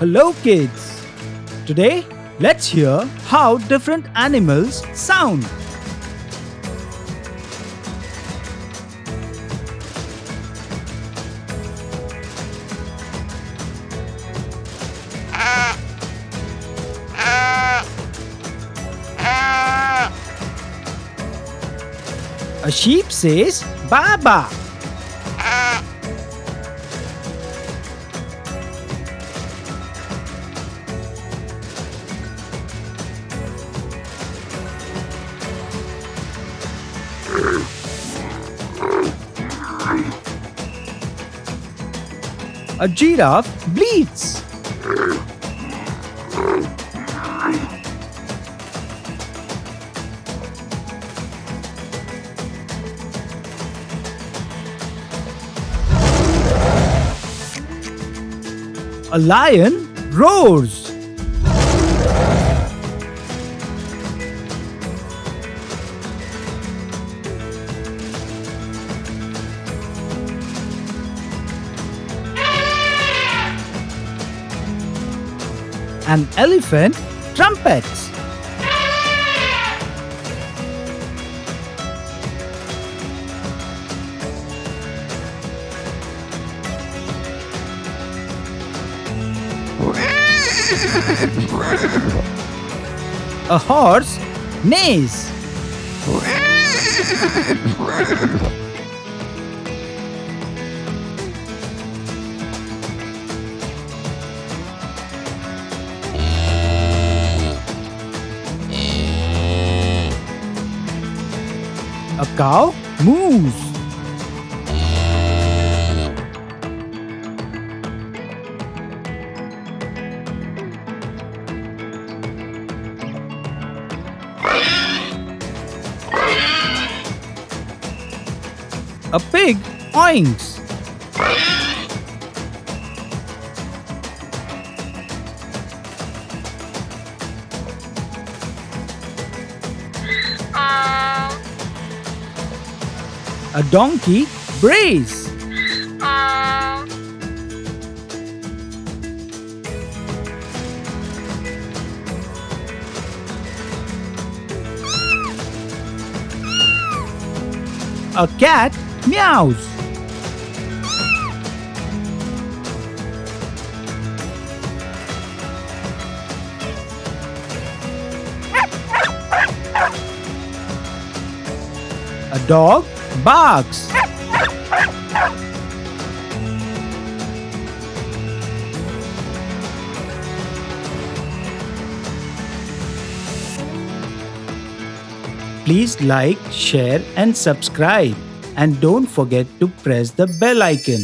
Hello kids! Today, let's hear how different animals sound. A sheep says Baba. A giraffe bleats. A lion roars. An elephant trumpets. A horse neighs. A cow moos. A pig oinks. A donkey brays. A cat meows. A dog barks. Please like, share and subscribe. And don't forget to press the bell icon.